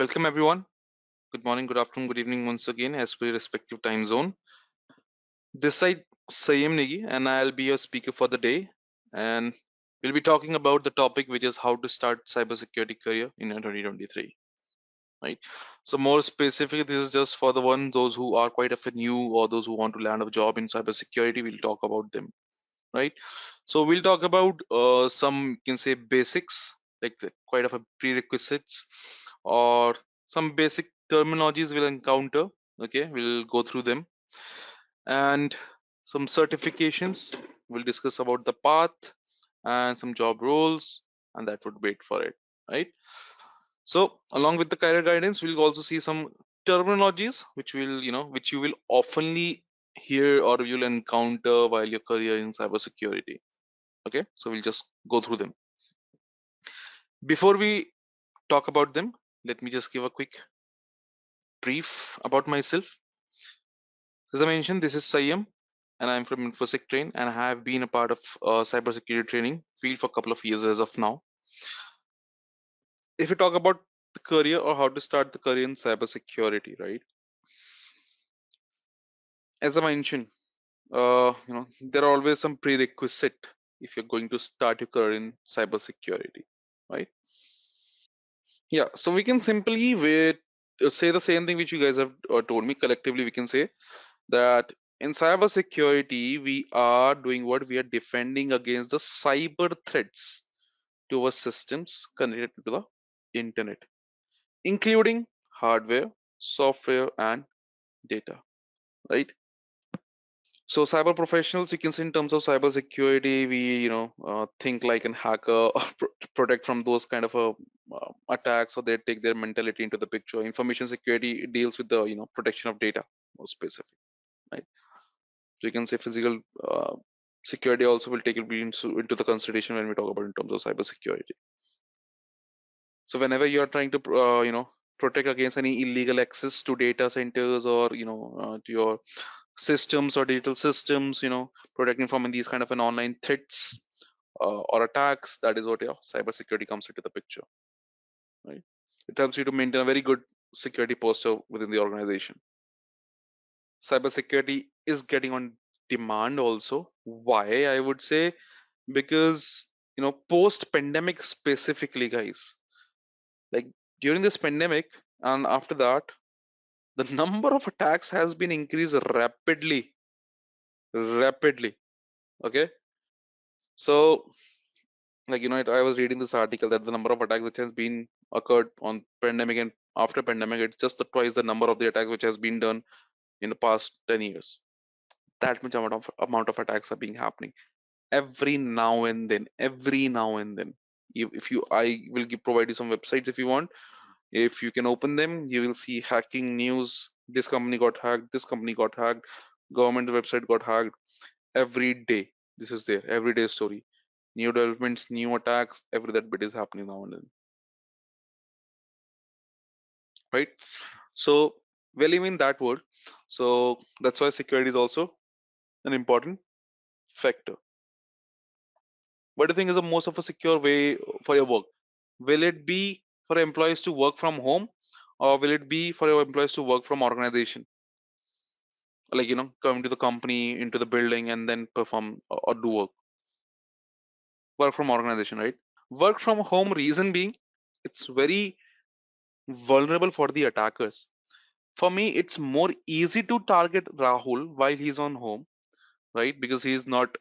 Welcome everyone. Good morning, good afternoon, good evening once again as per your respective time zone. This side Sayam Negi and I'll be your speaker for the day, and we'll be talking about the topic which is how to start cybersecurity career in 2023. Right. So more specifically, this is just for the one those who are quite of a new or those who want to land a job in cybersecurity. We'll talk about them. Right. So we'll talk about some you can say basics like quite of a prerequisites or some basic terminologies we'll encounter. Okay, we'll go through them and some certifications. We'll discuss about the path and some job roles, and that would wait for it. Right. So along with the career guidance, we'll also see some terminologies which you will oftenly hear or you'll encounter while your career in cybersecurity. Okay, so we'll just go through them. Before we talk about them, let me just give a quick brief about myself. As I mentioned, this is Sanyam and I'm from Infosec Train, and I have been a part of cybersecurity training field for a couple of years as of now. If we talk about the career or how to start the career in cybersecurity, right? As I mentioned, there are always some prerequisite if you're going to start your career in cybersecurity, right? Yeah, so we can simply say the same thing which you guys have told me. Collectively, we can say that in cybersecurity, we are doing what we are defending against the cyber threats to our systems connected to the internet, including hardware, software, and data. Right. So cyber professionals, you can say in terms of cyber security, we think like an hacker or protect from those kind of attacks, or they take their mentality into the picture. Information security deals with the protection of data, more specific, right? So you can say physical security also will take it into the consideration when we talk about in terms of cyber security. So whenever you are trying to protect against any illegal access to data centers or to your systems or digital systems, protecting from these kind of an online threats or attacks, that is what your cybersecurity comes into the picture, right? It helps you to maintain a very good security posture within the organization. Cybersecurity is getting on demand also. Why? I would say because post pandemic specifically, guys, like during this pandemic and after that, the number of attacks has been increased rapidly. Okay, so I was reading this article that the number of attacks which has been occurred on pandemic and after pandemic, it's just twice the number of the attacks which has been done in the past 10 years. That much amount of attacks are being happening every now and then. If you I will provide you some websites if you want. If you can open them, you will see hacking news. This company got hacked, this company got hacked, government website got hacked. Every day this is there, everyday story, new developments, new attacks, every that bit is happening now and then, right? So we live in that world, so that's why security is also an important factor. What do you think is the most of a secure way for your work? Will it be for employees to work from home, or will it be for your employees to work from organization, like come to the company into the building and then perform or do work from organization, right? Work from home reason being, it's very vulnerable for the attackers. For me, it's more easy to target Rahul while he's on home, right? Because he's not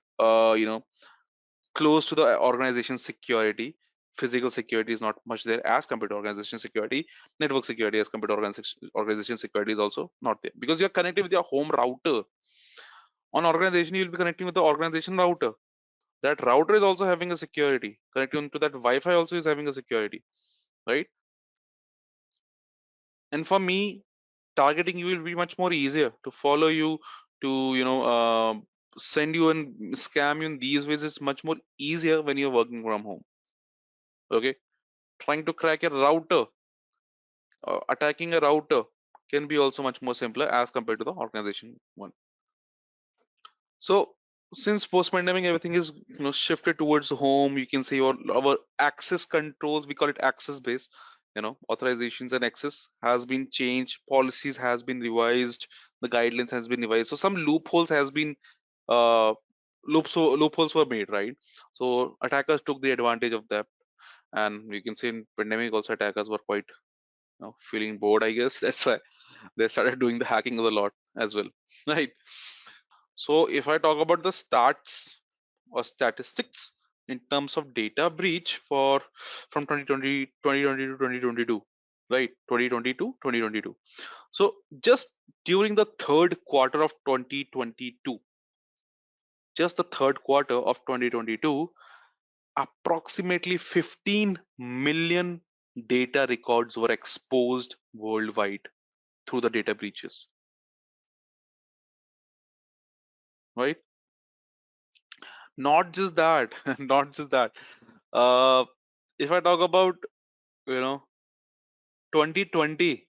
close to the organization security. Physical security is not much there as compared to organization security. Network security as compared to organization security is also not there, because you're connected with your home router. On organization, you'll be connecting with the organization router. That router is also having a security. Connecting to that Wi-Fi also is having a security, right? And for me, targeting you will be much more easier to follow you, to send you and scam you in these ways is much more easier when you're working from home. Okay, trying to crack a router, attacking a router can be also much more simpler as compared to the organization one. So since post pandemic everything is shifted towards home, you can say our access controls, we call it access based, authorizations and access has been changed, policies has been revised, the guidelines has been revised. So some loopholes has been uh, loopholes were made, right? So attackers took the advantage of that, and we can see in pandemic also attackers were quite feeling bored, I guess. That's why they started doing the hacking a lot as well, right? So if I talk about the stats or statistics in terms of data breach for from 2020 to 2022, right? 2020 to 2022. So just during the third quarter of 2022, just the third quarter of 2022, approximately 15 million data records were exposed worldwide through the data breaches, right? Not just that, not just that. Uh, if I talk about, you know, 2020,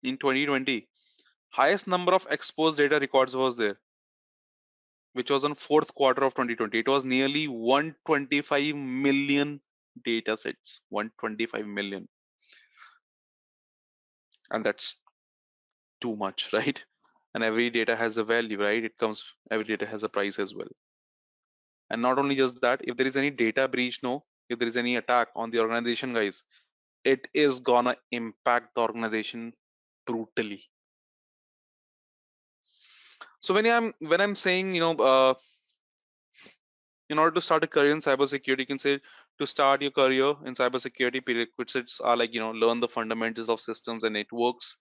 in 2020, highest number of exposed data records was there, which was on fourth quarter of 2020. It was nearly 125 million data sets, 125 million, and that's too much, right? And every data has a value, right? Every data has a price as well. And not only just that, if there is any data breach, no, if there is any attack on the organization, guys, it is gonna impact the organization brutally. So when I'm saying, in order to start a career in cybersecurity, you can say to start your career in cybersecurity, prerequisites are like, learn the fundamentals of systems and networks,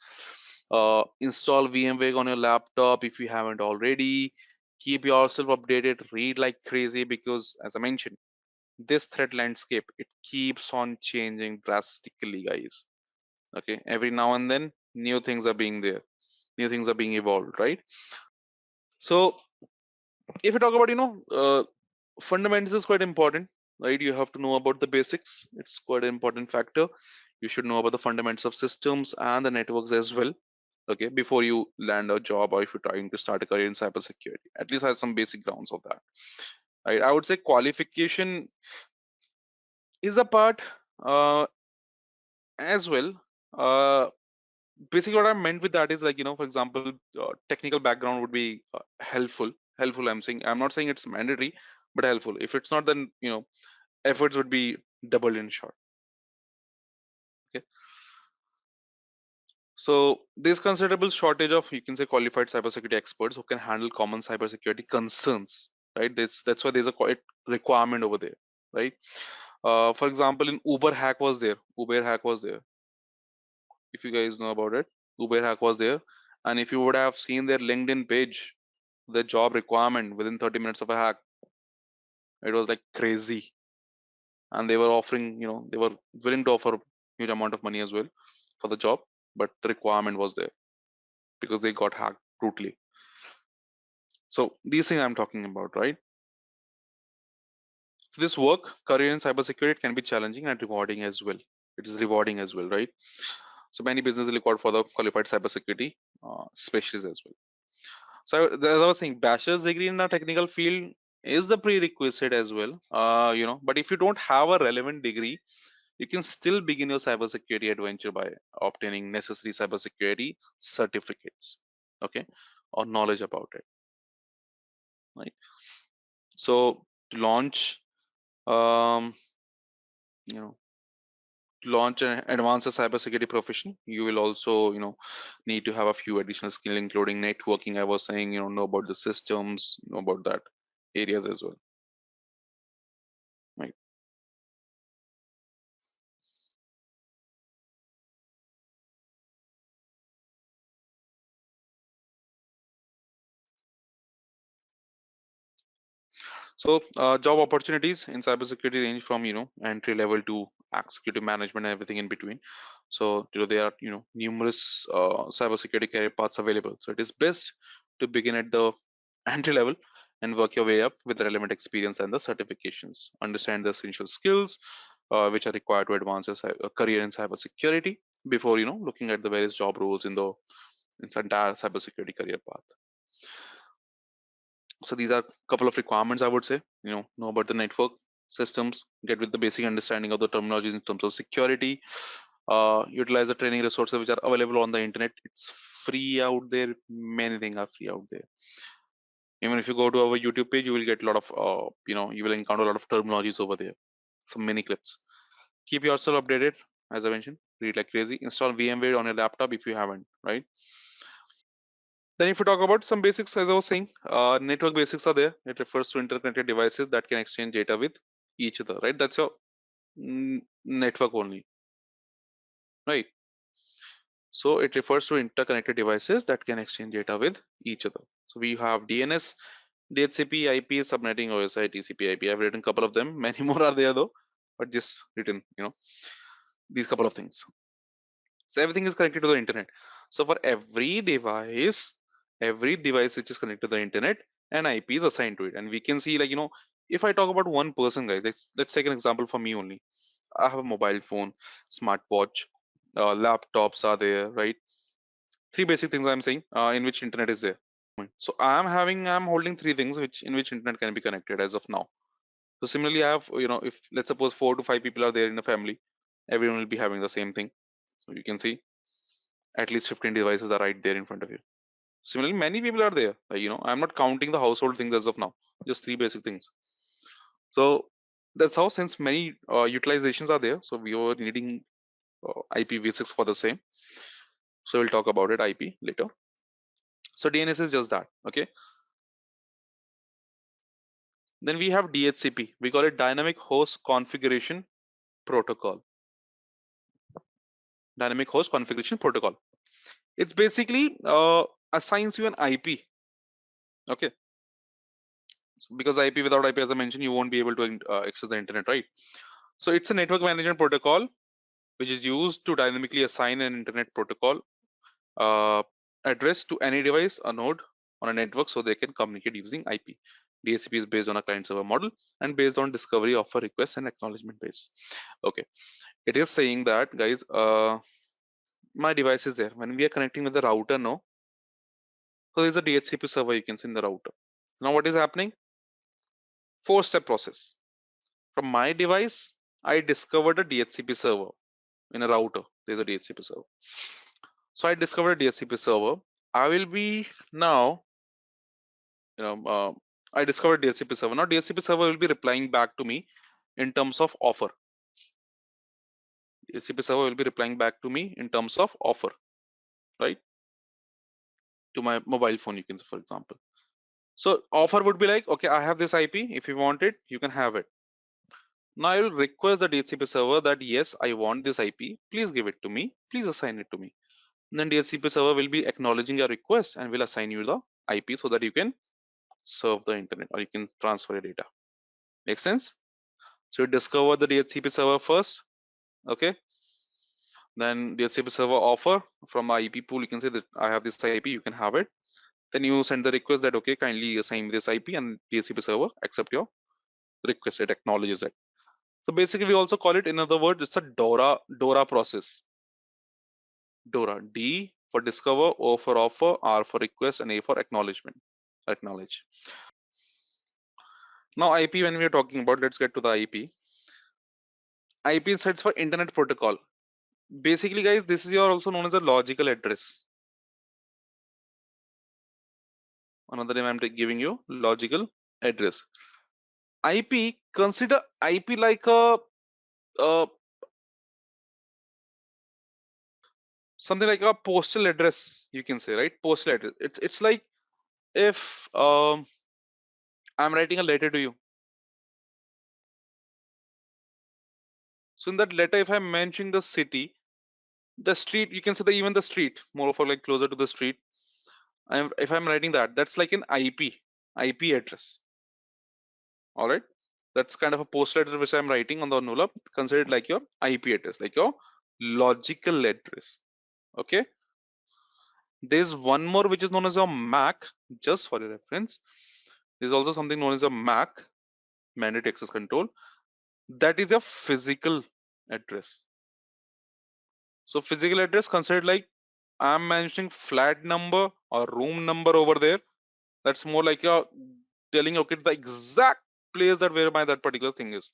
install VMware on your laptop if you haven't already, keep yourself updated, read like crazy, because as I mentioned, this threat landscape, it keeps on changing drastically, guys. Okay, every now and then new things are being there, new things are being evolved, right? So if you talk about, fundamentals is quite important, right? You have to know about the basics. It's quite an important factor. You should know about the fundamentals of systems and the networks as well, okay, before you land a job, or if you're trying to start a career in cybersecurity, at least have some basic grounds of that, right? I would say qualification is a part uh, as well. uh, Basically what I meant with that is, like, for example, technical background would be helpful. I'm not saying it's mandatory, but helpful. If it's not, then efforts would be doubled in short. Okay, so there's considerable shortage of, you can say, qualified cybersecurity experts who can handle common cybersecurity concerns, right? That's why there's a quite requirement over there, right? For example, in Uber hack was there, if you guys know about it. Uber hack was there, and if you would have seen their LinkedIn page, the job requirement within 30 minutes of a hack, it was like crazy. And they were offering, they were willing to offer huge amount of money as well for the job, but the requirement was there because they got hacked brutally. So these things I'm talking about, right? So this work career in cybersecurity can be challenging and rewarding as well. It is rewarding as well, right? So many businesses look out for the qualified cybersecurity specialists as well. So as I was saying, bachelor's degree in a technical field is the prerequisite as well. But if you don't have a relevant degree, you can still begin your cybersecurity adventure by obtaining necessary cybersecurity certificates, okay, or knowledge about it, right? So to launch, um, you know, to launch and advance a cybersecurity profession, you will also, need to have a few additional skills, including networking. I was saying, know about the systems, know about that areas as well, right? So, job opportunities in cybersecurity range from, entry level to executive management and everything in between. So, there are, numerous cybersecurity career paths available. So, it is best to begin at the entry level and work your way up with the relevant experience and the certifications. Understand the essential skills which are required to advance a career in cybersecurity before, looking at the various job roles in the entire cybersecurity career path. So these are a couple of requirements, I would say. Know about the network systems, get with the basic understanding of the terminologies in terms of security, utilize the training resources which are available on the internet. It's free out there. Many things are free out there. Even if you go to our YouTube page, you will get a lot of, you will encounter a lot of terminologies over there. Some mini clips. Keep yourself updated. As I mentioned, read like crazy. Install VMware on your laptop if you haven't, right? Then if you talk about some basics, as I was saying, network basics are there. It refers to interconnected devices that can exchange data with each other, right? That's your network only, right? So it refers to interconnected devices that can exchange data with each other. So we have DNS, DHCP, IP, subnetting, OSI, TCP, IP. I've written a couple of them. Many more are there though, but just written, these couple of things. So everything is connected to the internet. So for every device which is connected to the internet, an IP is assigned to it. And we can see, like, if I talk about one person, guys, let's take an example for me only. I have a mobile phone, smartwatch, laptops are there, right? Three basic things I'm saying, in which internet is there. So I'm holding three things which in which internet can be connected as of now. So similarly, I have, if let's suppose 4 to 5 people are there in a family, everyone will be having the same thing. So you can see at least 15 devices are right there in front of you. Similarly, many people are there. I'm not counting the household things as of now, just three basic things. So that's how, since many utilizations are there, so we are needing IPv6 for the same. So we'll talk about it IP later. So DNS is just that. Okay. Then we have DHCP. We call it Dynamic Host Configuration Protocol. Dynamic Host Configuration Protocol. It's basically assigns you an IP. Okay. So because IP, without IP, as I mentioned, you won't be able to access the internet, right? So it's a network management protocol which is used to dynamically assign an internet protocol uh, address to any device, a node on a network, so they can communicate using IP. DHCP is based on a client server model and based on discovery of a request and acknowledgement base. Okay, it is saying that, guys, my device is there. When we are connecting with the router, no, so there's a DHCP server you can see in the router. Now what is happening? 4-step process. From my device, I discovered a DHCP server in a router. There's a DHCP server. So I discovered a DHCP server. I will be now, you know, I discovered DHCP server. Now DHCP server will be replying back to me in terms of offer. DHCP server will be replying back to me in terms of offer, right? To my mobile phone, you can, for example. So offer would be like, okay, I have this IP. If you want it, you can have it. Now I will request the DHCP server that yes, I want this IP. Please give it to me. Please assign it to me. And then DHCP server will be acknowledging your request and will assign you the IP so that you can serve the internet or you can transfer your data. Make sense? So you discover the DHCP server first. Okay. Then DHCP server offer from my IP pool. You can say that I have this IP. You can have it. Then you send the request that okay, kindly assign me this IP, and DHCP server accept your request. It acknowledges it. So basically, we also call it, in other words, it's a DORA process. DORA. D for discover, O for offer, R for request, and A for acknowledgement. Acknowledge. Now IP, when we are talking about, let's get to the IP. IP stands for Internet Protocol. Basically, guys, this is your also known as a logical address. Another name I'm giving you, logical address. IP, consider IP like a something like a postal address, you can say, right? Postal address. It's like if I'm writing a letter to you. So in that letter, if I'm mentioning the city, the street, you can say that even the street, more of a like closer to the street. If I'm writing that, that's like an IP address. All right. That's kind of a postal address which I'm writing on the envelope. Consider it like your IP address, like your logical address. Okay. There's one more which is known as a MAC, just for your reference. There's also something known as a MAC, mandate access control. That is a physical address. So physical address considered like I'm mentioning flat number or room number over there. That's more like you're telling okay the exact place that whereby that particular thing is.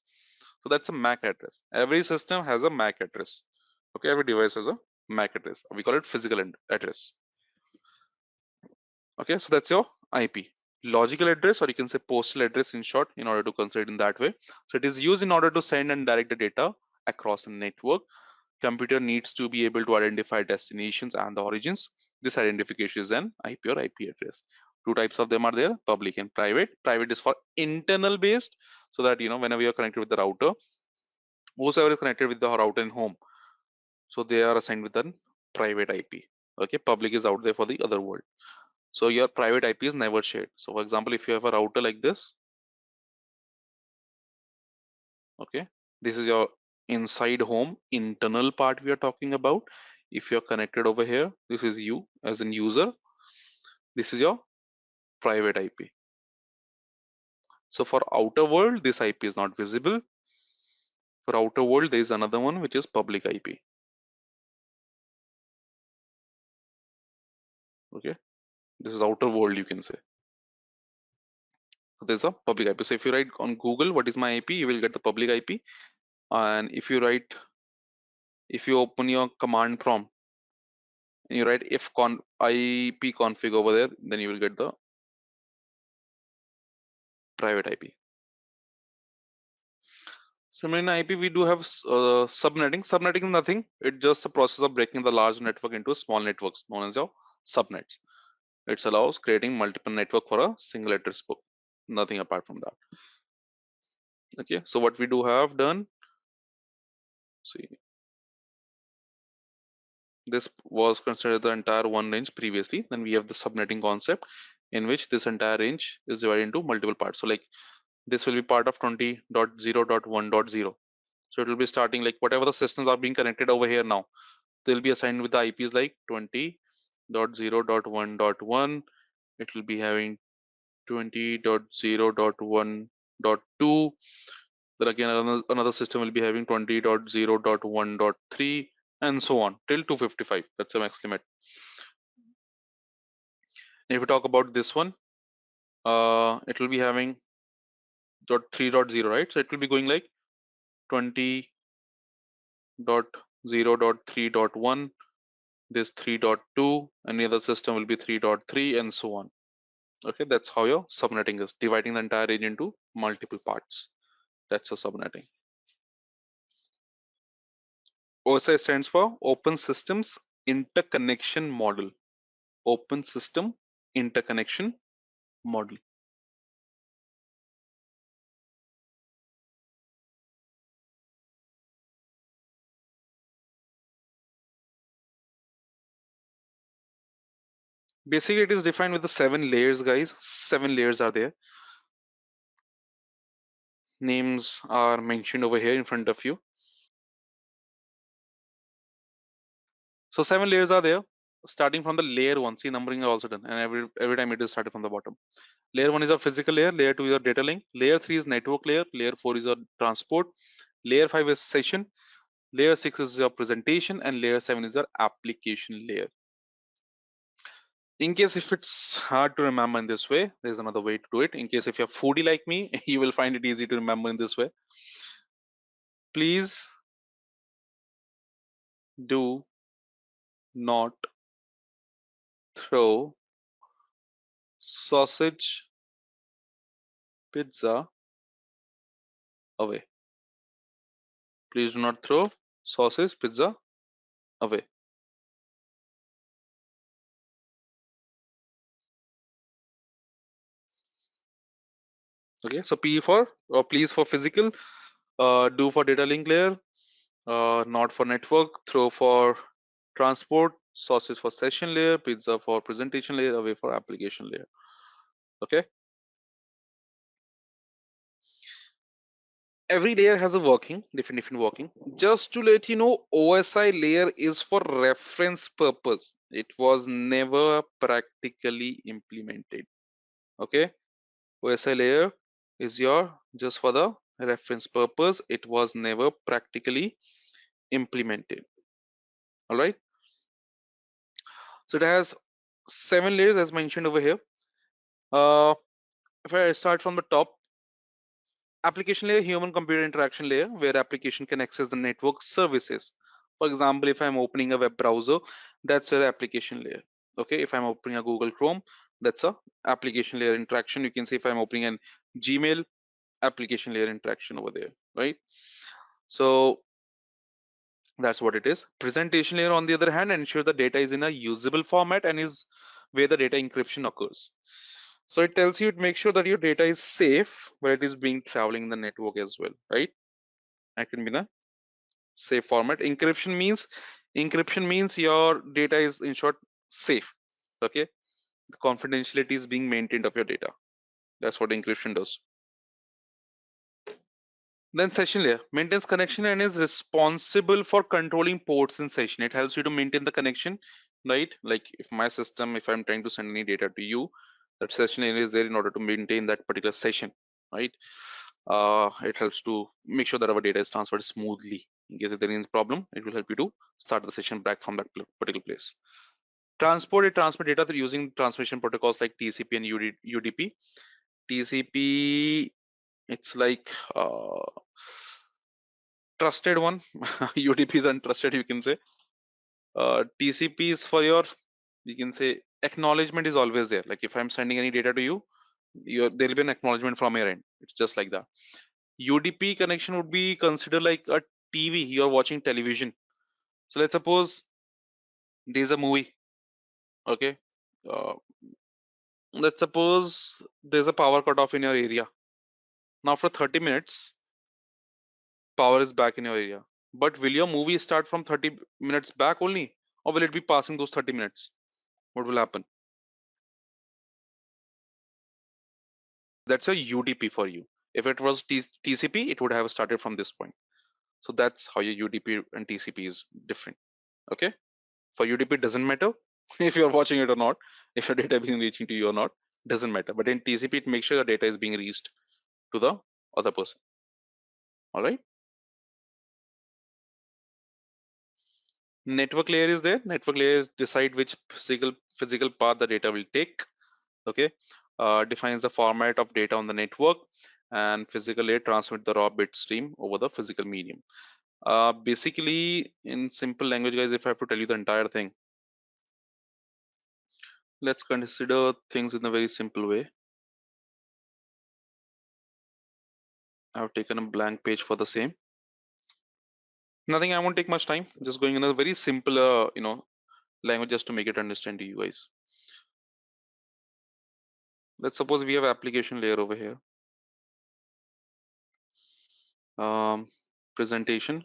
So that's a MAC address. Every system has a MAC address. Okay, every device has a MAC address. We call it physical address. Okay, so that's your IP. Logical address, or you can say postal address in short, in order to consider it in that way. So it is used in order to send and direct the data across a network. Computer needs to be able to identify destinations and the origins. This identification is an IP or IP address. Two types of them are there, public and private. Private is for internal based, so that whenever you're connected with the router, whoever is connected with the router in home, so they are assigned with a private IP. Okay, public is out there for the other world. So your private IP is never shared. So for example, if you have a router like this, okay, this is your inside home internal part we are talking about. If you're connected over here, this is you as an user. This is your private IP. So for outer world, this IP is not visible. For outer world, there is another one which is public IP. Okay, this is outer world, you can say. So there's a public IP. So if you write on Google, what is my IP, you will get the public IP. And if you open your command prompt and you write if IP config over there, then you will get the private IP. Similarly, in IP, we do have subnetting. Subnetting is nothing. It's just a process of breaking the large network into small networks known as your subnets. It allows creating multiple network for a single address book. Nothing apart from that. Okay, so what we do have done, see, this was considered the entire one range previously. Then we have the subnetting concept, in which this entire range is divided into multiple parts. So like this will be part of 20.0.1.0. So it will be starting like whatever the systems are being connected over here now, they'll be assigned with the IPs like 20.0.1.1. It will be having 20.0.1.2. Then again another system will be having 20.0.1.3 and so on till 255. That's the max limit. And if we talk about this one, it will be having dot 3.0, right? So it will be going like 20.0.3.1, this 3.2, and the other system will be 3.3 and so on. Okay, that's how your subnetting is, dividing the entire range into multiple parts. That's a subnetting. OSI stands for Open Systems Interconnection Model. Open System Interconnection Model. Basically, it is defined with the 7 layers, guys. 7 layers are there. Names are mentioned over here in front of you. So 7 layers are there, starting from the layer one. See, numbering is also done, and every time it is started from the bottom. Layer one is a physical layer. Layer two is a data link. Layer three is network layer. Layer four is a transport. Layer five is session. Layer six is your presentation, and layer seven is your application layer. In case if it's hard to remember in this way, there's another way to do it. In case if you're foodie like me, you will find it easy to remember in this way. Please do not throw sausage pizza away. Please do not throw sausage pizza away. Okay, so P for or please for physical, do for data link layer, not for network, throw for transport, sausage for session layer, pizza for presentation layer, away for application layer. Okay, every layer has a different working. Just to let you know, OSI layer is for reference purpose. It was never practically implemented. Okay, OSI layer is your just for the reference purpose. It was never practically implemented. All right, so it has 7 layers as mentioned over here. If I start from the top, application layer, human computer interaction layer, where application can access the network services. For example, if I'm opening a web browser, that's an application layer. Okay, if I'm opening a Google Chrome, that's a application layer interaction. You can say if I'm opening an Gmail, application layer interaction over there, right? So that's what it is. Presentation layer, on the other hand, ensure the data is in a usable format and is where the data encryption occurs. So it tells you, it makes sure that your data is safe while it is being traveling in the network as well, right? It can be in a safe format. Encryption means your data is, in short, safe. Okay, the confidentiality is being maintained of your data. That's what encryption does. Then session layer maintains connection and is responsible for controlling ports in session. It helps you to maintain the connection, right? Like if my system, if I'm trying to send any data to you, that session layer is there in order to maintain that particular session, right? It helps to make sure that our data is transferred smoothly. In case if there is a problem, it will help you to start the session back from that particular place. Transport, it transmit data through using transmission protocols like TCP and UDP. TCP, it's like trusted one. UDP is untrusted, you can say. TCP is for your, you can say, acknowledgement is always there. Like if I'm sending any data to you, there'll be an acknowledgement from your end. It's just like that. UDP connection would be considered like a TV. You're watching television. So let's suppose there's a movie. Okay. Uh, let's suppose there's a power cut off in your area. Now after 30 minutes, power is back in your area. But will your movie start from 30 minutes back only? Or will it be passing those 30 minutes? What will happen? That's a UDP for you. If it was TCP, it would have started from this point. So that's how your UDP and TCP is different. Okay. For UDP, it doesn't matter if you're watching it or not, if your data is being reaching to you or not, doesn't matter. But in TCP, it makes sure the data is being reached to the other person. All right. Network layer is there. Network layer decide which physical path the data will take. Okay. Defines the format of data on the network, and physical layer transmit the raw bit stream over the physical medium. Basically, in simple language, guys, if I have to tell you the entire thing, let's consider things in a very simple way. I have taken a blank page for the same. Nothing, I won't take much time. Just going in a very simple, language just to make it understand to you guys. Let's suppose we have application layer over here. Um, Presentation,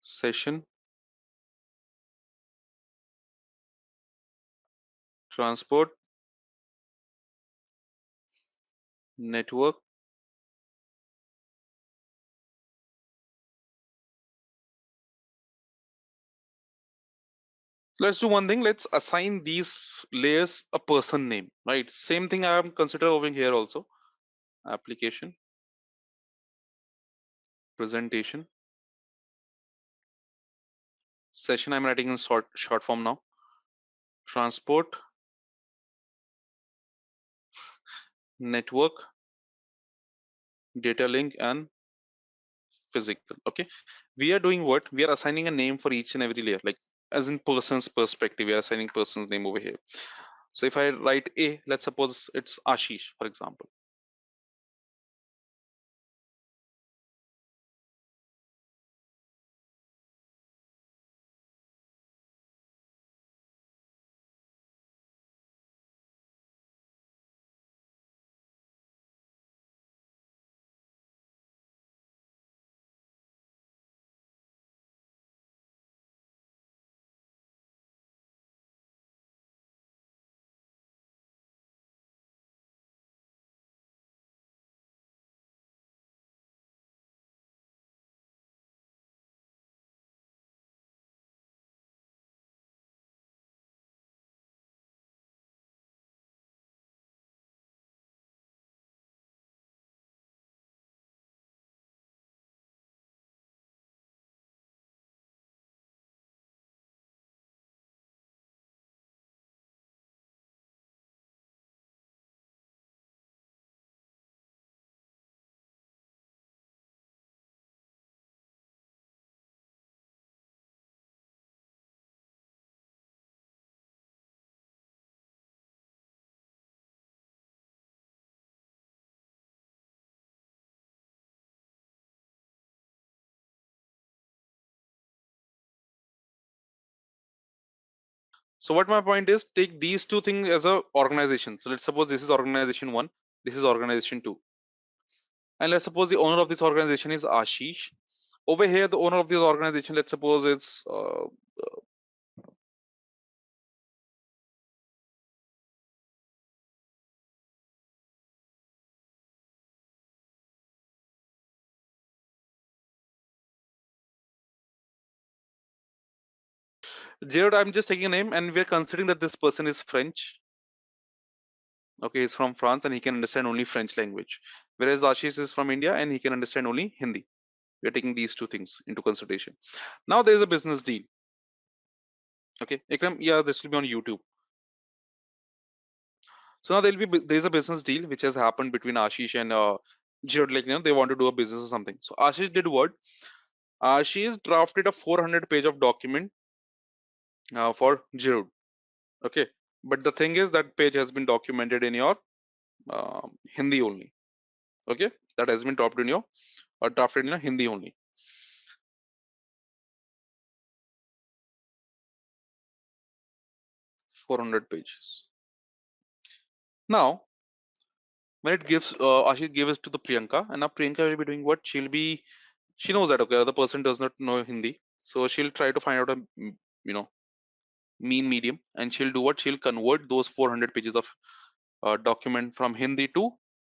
session, transport, network. So let's do one thing. Let's assign these layers a person name, right? Same thing I am consider over here also. Application, presentation, session. I'm writing in short form now. Transport, network, data link, and physical. Okay, we are doing what? We are assigning a name for each and every layer, like as in person's perspective, we are assigning person's name over here. So if I write A, let's suppose it's Ashish, for example. So what my point is, take these two things as a organization. So let's suppose this is organization one, this is organization two, and let's suppose the owner of this organization is Ashish. Over here, the owner of this organization, let's suppose it's Jared. I'm just taking a name, and we're considering that this person is French. Okay, he's from France and he can understand only French language. Whereas Ashish is from India and he can understand only Hindi. We're taking these two things into consideration. Now there is a business deal. Okay, Ikram, yeah, this will be on YouTube. So now there's a business deal which has happened between Ashish and Jared. Like, they want to do a business or something. So Ashish did what? Ashish drafted a 400 page of document for Jared. Okay, but the thing is that page has been documented in your Hindi only. Okay, that has been dropped in your drafted in your Hindi only. 400 pages. Now, when it gives, Ashish gave it to the Priyanka, and now Priyanka will be doing what? She knows that, okay, the other person does not know Hindi, so she'll try to find out a you know mean medium, and she'll do what? She'll convert those 400 pages of document from Hindi to,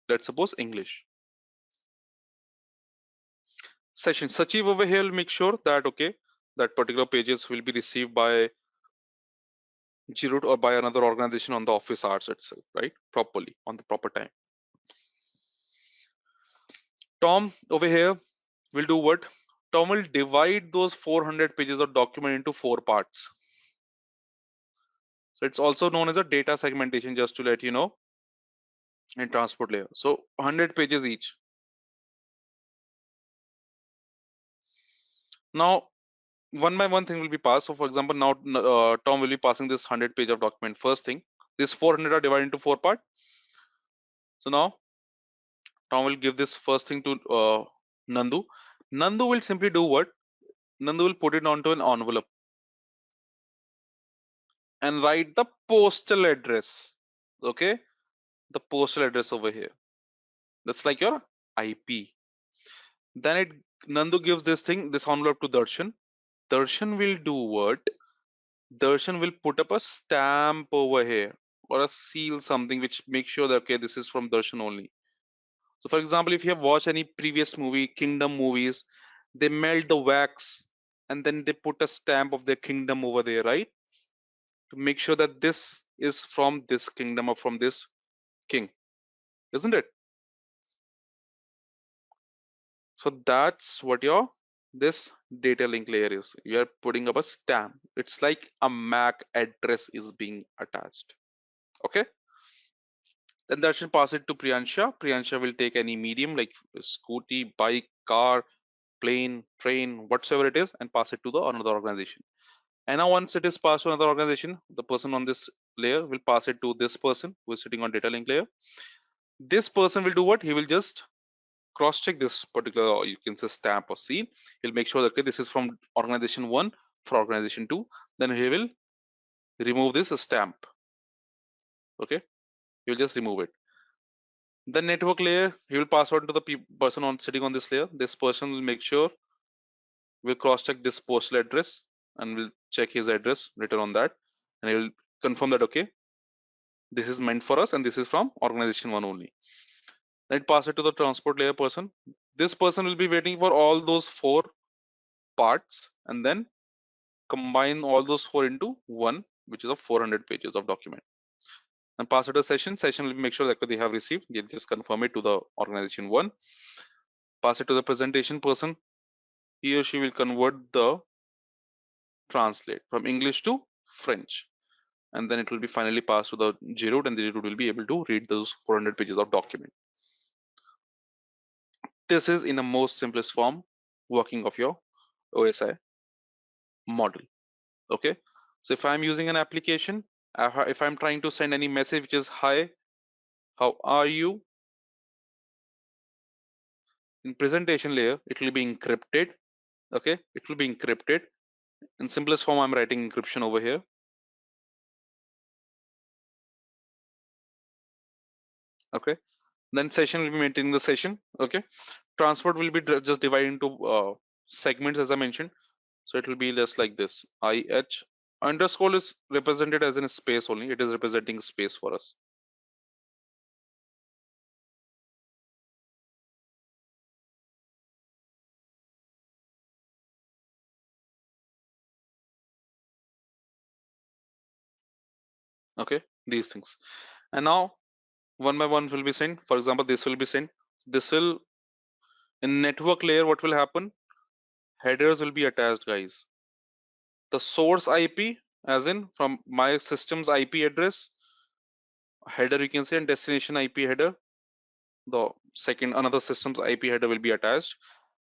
let's suppose, English. Session Sachiv over here will make sure that, okay, that particular pages will be received by Jirut or by another organization on the office hours itself, right? Properly on the proper time. Tom over here will do what? Tom will divide those 400 pages of document into four parts. So it's also known as a data segmentation, just to let you know, in transport layer. So 100 pages each. Now, one by one thing will be passed. So for example, now Tom will be passing this 100 page of document. First thing, this 400 are divided into four parts. So now Tom will give this first thing to Nandu. Nandu will simply do what? Nandu will put it onto an envelope and write the postal address. Okay, the postal address over here. That's like your IP. Then Nandu gives this envelope to Darshan. Darshan will do what? Darshan will put up a stamp over here or a seal, something which makes sure that, okay, this is from Darshan only. So for example, if you have watched any previous movie, Kingdom movies, they melt the wax and then they put a stamp of their kingdom over there, right? To make sure that this is from this kingdom or from this king, isn't it? So that's what your this data link layer is. You are putting up a stamp. It's like a MAC address is being attached. Okay. Then that should pass it to Priyansha. Priyansha will take any medium like scooty, bike, car, plane, train, whatsoever it is, and pass it to the another organization. And now once it is passed to another organization, the person on this layer will pass it to this person who is sitting on data link layer. This person will do what? He will just cross check this particular, or you can say stamp or seal. He'll make sure that, okay, this is from organization one for organization two. Then he will remove this stamp. Okay, he'll just remove it. The network layer, he will pass on to the person on sitting on this layer. This person will make sure, will cross check this postal address and will check his address written on that, and he will confirm that, okay, this is meant for us and this is from organization one only. Then pass it to the transport layer person. This person will be waiting for all those four parts and then combine all those four into one, which is of 400 pages of document, and pass it to session will make sure that they have received. They'll just confirm it to the organization one, pass it to the presentation person. He or she will convert the translate from English to French, and then it will be finally passed to the JRoot, and the JRoot will be able to read those 400 pages of document. This is in a most simplest form working of your OSI model. Okay, so if I'm using an application, if I'm trying to send any message which is hi, how are you, in presentation layer it will be encrypted. Okay, it will be encrypted. In simplest form, I'm writing encryption over here. Okay, then session will be maintaining the session. Okay, transport will be just divided into segments, as I mentioned. So it will be just like this. IH underscore is represented as in space only. It is representing space for us. Okay, these things. And now one by one will be sent. For example, this will be sent. This will in network layer. What will happen? Headers will be attached, guys. The source IP, as in from my system's IP address, header you can say, and destination IP header. The second another system's IP header will be attached.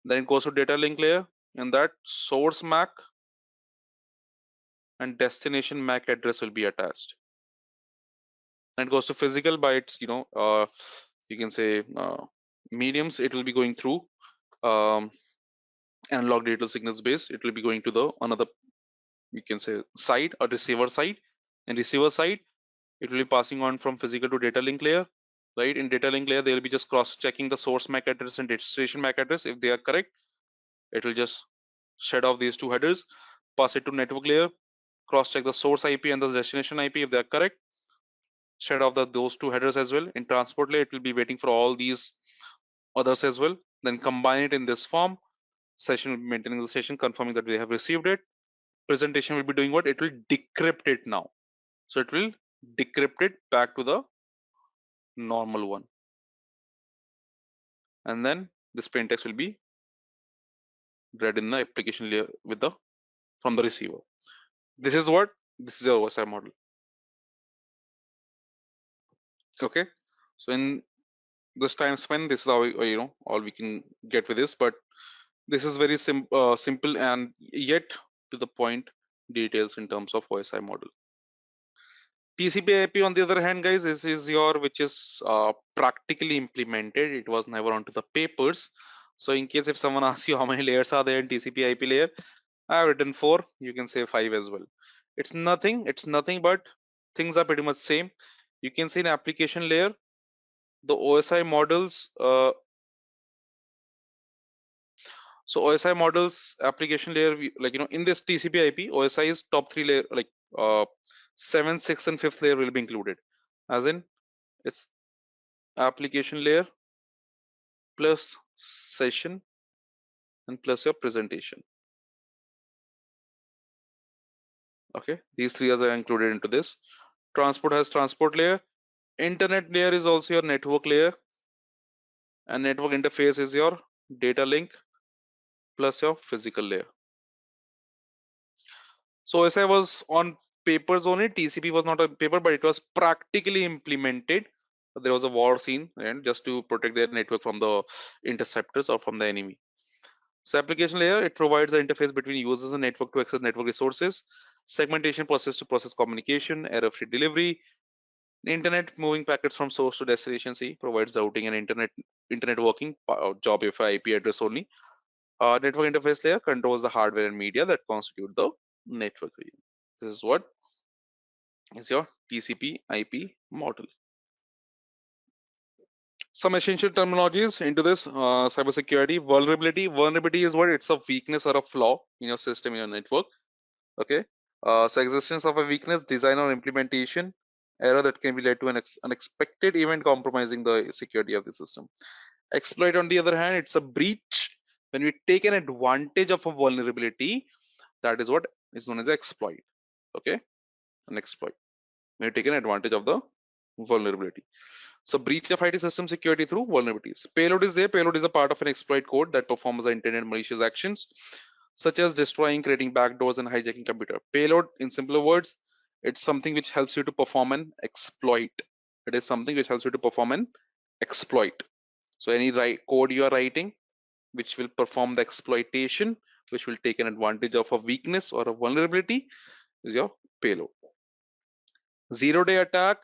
Then it goes to data link layer, and that source MAC and destination MAC address will be attached. And it goes to physical by its, you can say mediums. It will be going through um, analog digital signals base. It will be going to the another, you can say, side or receiver side. And receiver side, it will be passing on from physical to data link layer. Right, in data link layer, they will be just cross checking the source MAC address and destination MAC address. If they are correct, it will just shed off these two headers, pass it to network layer, cross check the source IP and the destination IP. If they are correct, shed off those two headers as well. In transport layer, it will be waiting for all these others as well. Then combine it in this form. Session will be maintaining the session, confirming that they have received it. Presentation will be doing what? It will decrypt it now. So it will decrypt it back to the normal one. And then this plain text will be read in the application layer with the from the receiver. This is what? This is your OSI model. Okay. So in this time span, this is how all we can get with this. But this is very simple and yet to the point details in terms of OSI model. TCP/IP on the other hand, guys, is your which is practically implemented. It was never onto the papers. So in case if someone asks you how many layers are there in TCP/IP layer, I have written 4. You can say 5 as well. It's nothing. It's nothing but things are pretty much same. You can see in application layer the OSI models. So OSI models application layer, like in this TCP/IP, OSI is top 3 layer, like 7, 6, and 5th layer will be included. As in, it's application layer plus session and plus your presentation. Okay, these three are included into this. Transport has transport layer. Internet layer is also your network layer, and network interface is your data link plus your physical layer. So OSI was on papers only. TCP was not a paper, but it was practically implemented. There was a war scene, and just to protect their network from the interceptors or from the enemy. So application layer, it provides the interface between users and network to access network resources, segmentation process to process communication, error-free delivery, internet moving packets from source to destination. C provides routing and internet working job if IP address only. Network interface layer controls the hardware and media that constitute the network region. This is what is your TCP IP model. Some essential terminologies into this cybersecurity. Vulnerability is what? It's a weakness or a flaw in your system, in your network. Okay. So existence of a weakness, design or implementation error that can be led to an unexpected event compromising the security of the system. Exploit, on the other hand, it's a breach when we take an advantage of a vulnerability. That is what is known as exploit. Okay, an exploit. We have taken advantage of the vulnerability. So breach of IT system security through vulnerabilities. Payload is there. Payload is a part of an exploit code that performs the intended malicious actions, such as destroying, creating backdoors, and hijacking computer. Payload, in simpler words, it's something which helps you to perform an exploit. It is something which helps you to perform an exploit. So any code you are writing, which will perform the exploitation, which will take an advantage of a weakness or a vulnerability, is your payload. Zero day attack.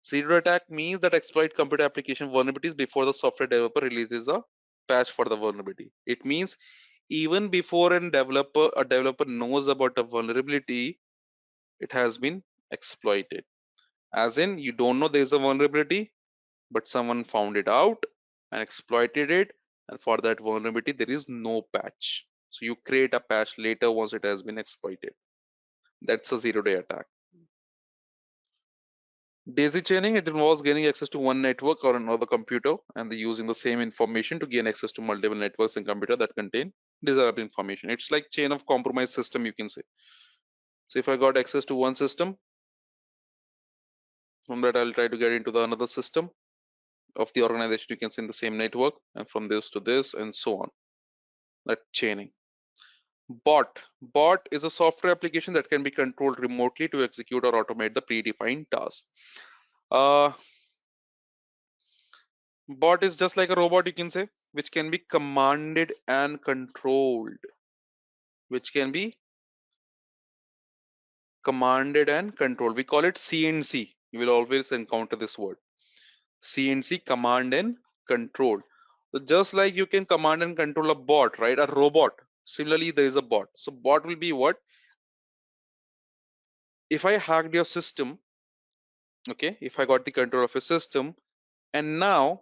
Zero day attack means that exploit computer application vulnerabilities before the software developer releases a patch for the vulnerability. It means even before a developer knows about the vulnerability, it has been exploited. As in, you don't know there is a vulnerability, but someone found it out and exploited it, and for that vulnerability there is no patch. So you create a patch later once it has been exploited. That's a zero-day attack. Daisy chaining, it involves gaining access to one network or another computer and the using the same information to gain access to multiple networks and computer that contain desirable information. It's like chain of compromise system, you can say. So if I got access to one system, from that I'll try to get into the another system of the organization, you can say in the same network, and from this to this and so on. That chaining. Bot is a software application that can be controlled remotely to execute or automate the predefined task. Uh, Bot is just like a robot, you can say, which can be commanded and controlled. Which can be commanded and controlled. We call it CNC. You will always encounter this word. CNC, command and control. So just like you can command and control a bot, right? A robot. Similarly, there is a bot. So bot will be what? If I hacked your system, okay, if I got the control of a system, and now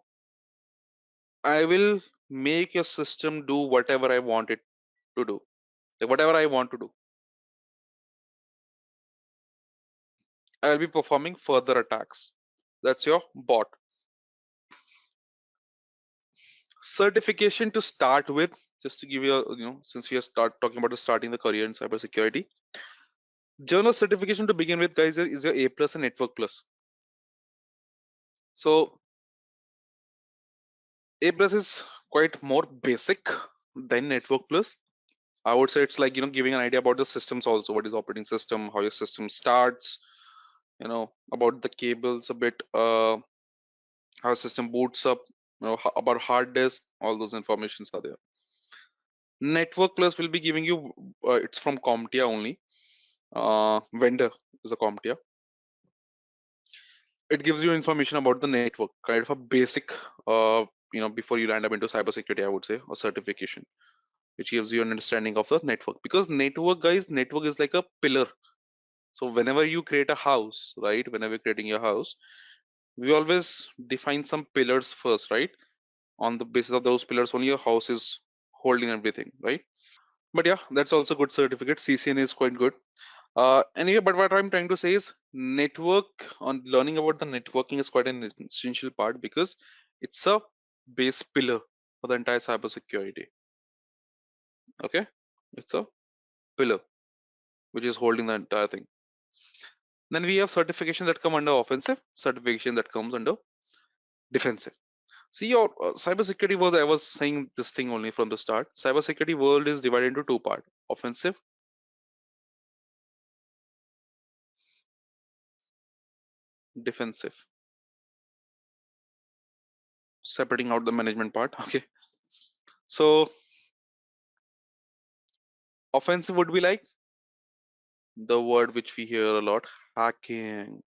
I will make your system do whatever I want it to do. Like whatever I want to do. I'll be performing further attacks. That's your bot. Certification to start with, just to give you a, since we are start talking about starting the career in cybersecurity. Journal certification to begin with, guys, is your A plus and Network plus. So A plus is quite more basic than Network plus. I would say it's like giving an idea about the systems also, what is operating system, how your system starts, about the cables a bit, how system boots up, about hard disk, all those informations are there. Network plus will be giving you, it's from CompTIA only. Vendor is a CompTIA. It gives you information about the network, kind of a basic, before you land up into cybersecurity, I would say, or certification, which gives you an understanding of the network. Because network, guys, network is like a pillar. So whenever you create a house, right? Whenever you're creating your house, we always define some pillars first, right? On the basis of those pillars, only your house is holding everything, right? But yeah, that's also good certificate. CCN is quite good. Anyway, but what I'm trying to say is network, on learning about the networking is quite an essential part because it's a base pillar for the entire cybersecurity. Okay, it's a pillar which is holding the entire thing. Then we have certification that come under offensive, certification that comes under defensive. See, your cybersecurity was, I was saying this thing only from the start. Cybersecurity world is divided into two parts: offensive, defensive. Separating out the management part. Okay, so offensive would be like the word which we hear a lot: hacking,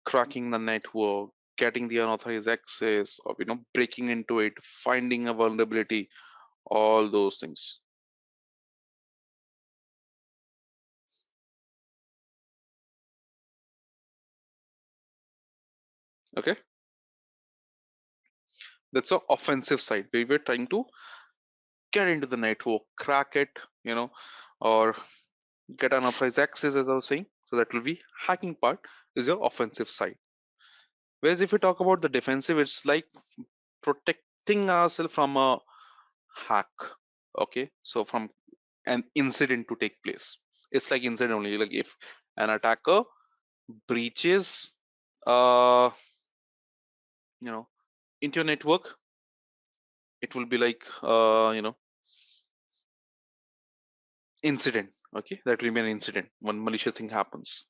cracking the network, getting the unauthorized access, or breaking into it, finding a vulnerability, all those things. Okay, that's the offensive side where we're trying to get into the network, crack it, or get unauthorized access, as I was saying. So that will be hacking part is your offensive side. Whereas if we talk about the defensive, it's like protecting ourselves from a hack. Okay, so from an incident to take place, it's like incident only. Like if an attacker breaches uh you know into your network, it will be like incident. Okay, that will be an incident when malicious thing happens.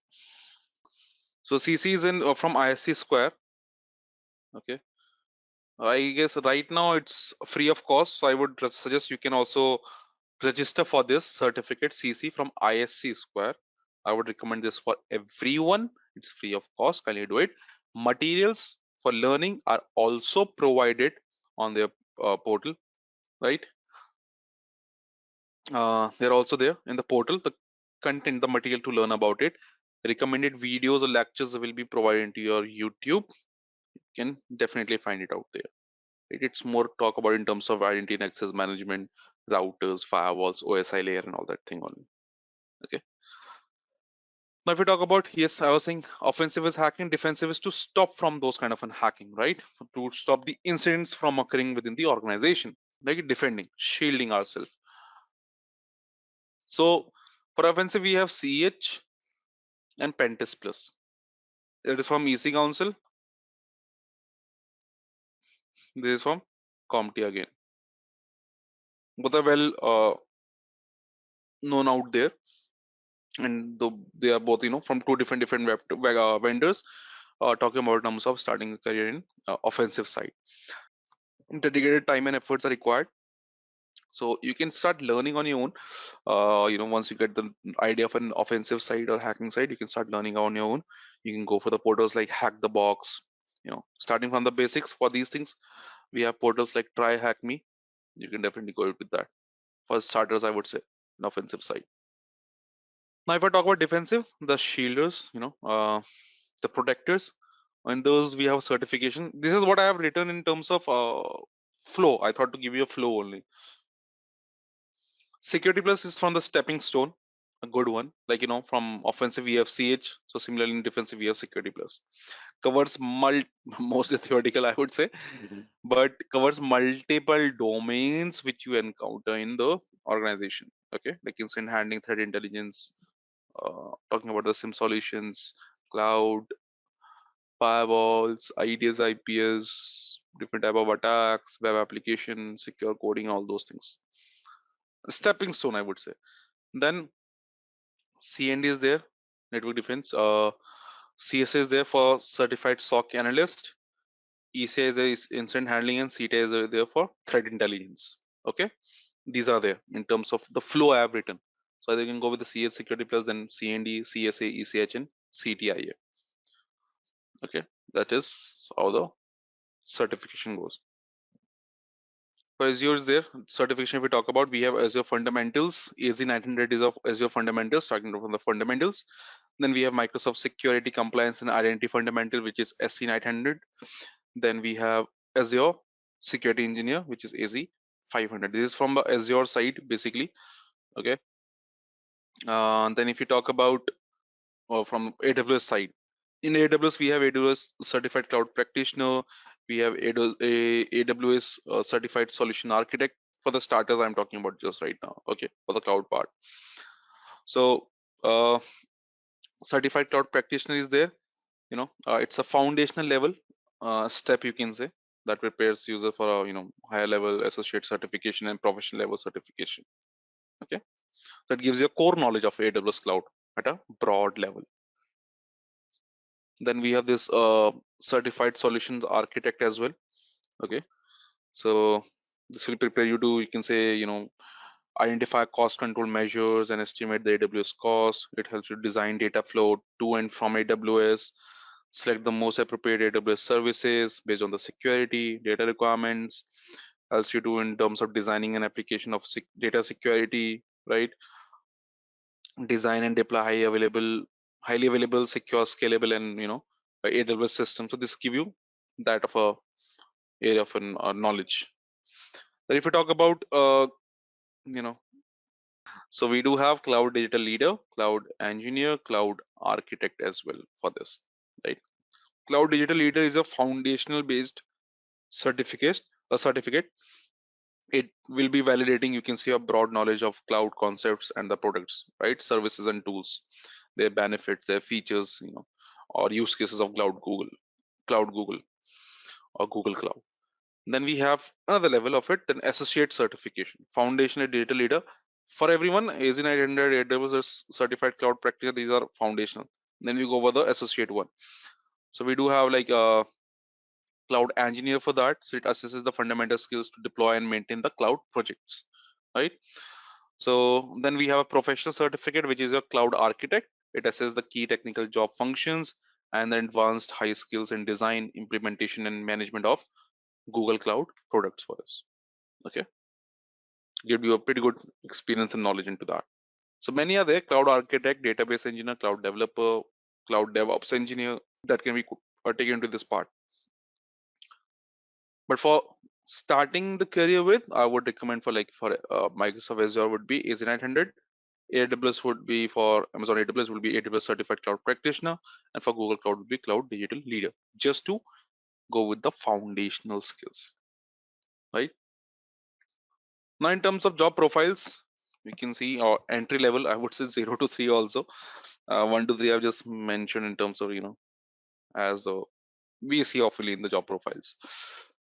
So CC is in from ISC square. Okay, I guess right now it's free of cost, so I would suggest you can also register for this certificate CC from ISC Square. I would recommend this for everyone. It's free of cost. Kindly do it. Materials for learning are also provided on their portal, right? They're also there in the portal. The content, the material to learn about it. Recommended videos or lectures will be provided into your YouTube. can definitely find it out there. It's more talk about in terms of identity and access management, routers, firewalls, OSI layer, and all that thing only. Okay. Now, if we talk about, yes, I was saying offensive is hacking, defensive is to stop from those kind of an hacking, right? To stop the incidents from occurring within the organization, like defending, shielding ourselves. So for offensive, we have CH and Pentest Plus. It is from EC Council. This is from CompTIA again. Both are well known out there, and they are both from two different vendors. Talking about terms of starting a career in offensive side. Dedicated time and efforts are required, so you can start learning on your own. Once you get the idea of an offensive side or hacking side, you can start learning on your own. You can go for the portals like Hack the Box. Starting from the basics for these things, we have portals like Try Hack Me. You can definitely go with that for starters, I would say, an offensive side. Now, if I talk about defensive, the shielders, the protectors, and those we have certification. This is what I have written in terms of flow. I thought to give you a flow only. Security Plus is from the stepping stone, a good one. Like, from offensive we have CH, so similarly in defensive we have Security Plus. Covers mostly theoretical, I would say, but covers multiple domains which you encounter in the organization. Okay, like incident handling, threat intelligence, talking about the SIM solutions, cloud, firewalls, IDS, IPS, different type of attacks, web application, secure coding, all those things. A stepping stone, I would say. Then CND is there, network defense. CSA is there for certified SOC analyst. ECI is there is incident handling, and CTI is there for threat intelligence. Okay, these are there in terms of the flow I have written. So you can go with the CS Security Plus, then CND, CSA, ECH, and CTIA. Okay, that is how the certification goes. For Azure is there certification we talk about. We have Azure Fundamentals. AZ900 is of Azure Fundamentals, starting from the fundamentals. Then we have Microsoft Security Compliance and Identity Fundamental, which is SC900. Then we have Azure Security Engineer, which is AZ500. This is from the Azure side, basically. Okay. Then if you talk about from AWS side, in AWS we have AWS Certified Cloud Practitioner. We have AWS Certified Solution Architect. For the starters, I'm talking about just right now. Okay, for the cloud part. So, Certified Cloud Practitioner is there. It's a foundational level step, you can say, that prepares user for a higher level associate certification and professional level certification. Okay, that gives you a core knowledge of AWS cloud at a broad level. Then we have this certified solutions architect as well. Okay, so this will prepare you to, you can say, identify cost control measures and estimate the AWS cost. It helps you design data flow to and from AWS, select the most appropriate AWS services based on the security data requirements. Helps you to in terms of designing an application of data security, right? Design and deploy highly available, secure, scalable, and AWS system. So this give you that of a area of knowledge. But if we talk about you know so we do have cloud digital leader, cloud engineer, cloud architect as well for this, right? Cloud digital leader is a foundational based certificate. It will be validating, you can see, a broad knowledge of cloud concepts and the products, right? Services and tools, their benefits, their features, or use cases of cloud Google or Google Cloud. Then we have another level of it, then associate certification, foundational digital leader. For everyone, AZ900, AWS certified cloud practitioner, these are foundational. Then we go over the associate one. So we do have like a cloud engineer for that. So it assesses the fundamental skills to deploy and maintain the cloud projects, right? So then we have a professional certificate, which is a cloud architect. It assesses the key technical job functions and the advanced high skills in design, implementation, and management of Google Cloud products for us. Okay, give you a pretty good experience and knowledge into that. So many are there: cloud architect, database engineer, cloud developer, cloud DevOps engineer, that can be taken into this part. But for starting the career with, I would recommend for Microsoft Azure would be AZ900. AWS would be for Amazon AWS would be AWS Certified Cloud Practitioner, and for Google Cloud would be Cloud Digital Leader. Just to go with the foundational skills, right? Now, in terms of job profiles, we can see entry level. I would say 0 to 3 also. 1 to 3 I've just mentioned in terms of as the we see often in the job profiles.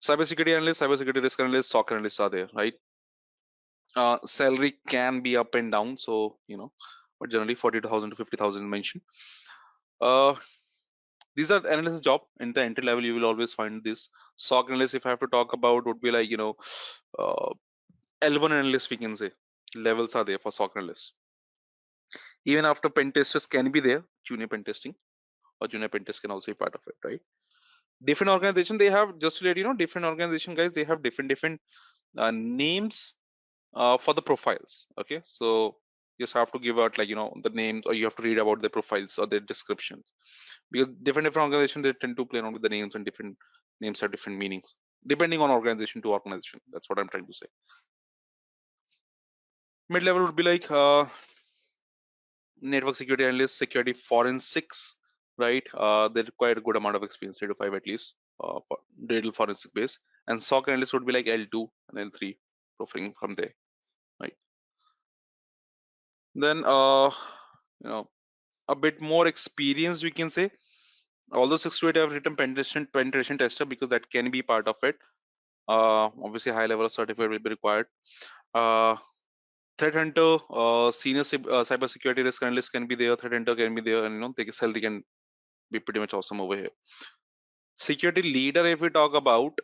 Cybersecurity analyst, cybersecurity risk analyst, SOC analysts are there, right? Salary can be up and down, so but generally 42,000 to 50,000 mentioned. Uh, these are analyst job in the entry level. You will always find this. SOC analyst, if I have to talk about, would be like uh, L1 analyst. We can say levels are there for SOC analyst. Even after pen testers can be there, junior pen testing or junior pen test can also be part of it, right? Different organization they have, just to let you know, different organization guys, they have different names for the profiles. Okay, so you just have to give out the names, or you have to read about the profiles or their descriptions, because different organizations they tend to play around with the names, and different names have different meanings depending on organization to organization. That's what I'm trying to say. Mid level would be like network security analyst, security forensics, right? They require a good amount of experience, 3 to 5 at least, for digital forensic base. And SOC analyst would be like L2 and L3, profiling from there, right? Then, you know, a bit more experienced, we can say. Although 6 to 8 have written penetration tester, because that can be part of it. Obviously, high level of certificate will be required. Uh, Threat hunter, senior cybersecurity risk analyst can be there. Threat hunter can be there, and they can sell. They can be pretty much awesome over here. Security leader, if we talk about,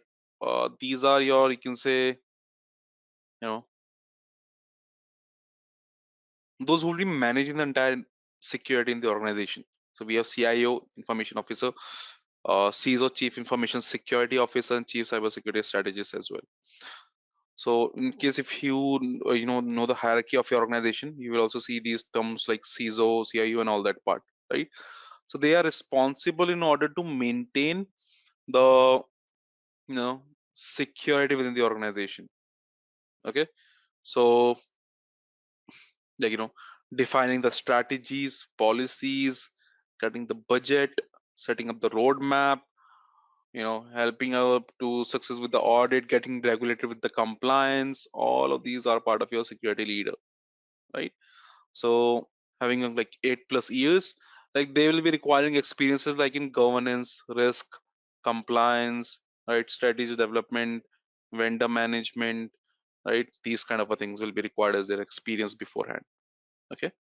these are your, you can say, know those who will be managing the entire security in the organization. So we have CIO, information officer, CISO, chief information security officer, and chief cybersecurity strategist as well. So in case if you know the hierarchy of your organization, you will also see these terms like CISO, CIO, and all that part, right? So they are responsible in order to maintain the you know security within the organization. Okay, so defining the strategies, policies, cutting the budget, setting up the roadmap, helping out to success with the audit, getting regulated with the compliance. All of these are part of your security leader, right? So having like 8 plus years, like they will be requiring experiences like in governance, risk, compliance, right, strategy development, vendor management, right? These kind of a things will be required as their experience beforehand. Okay,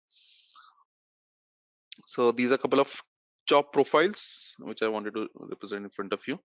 so these are a couple of job profiles which I wanted to represent in front of you.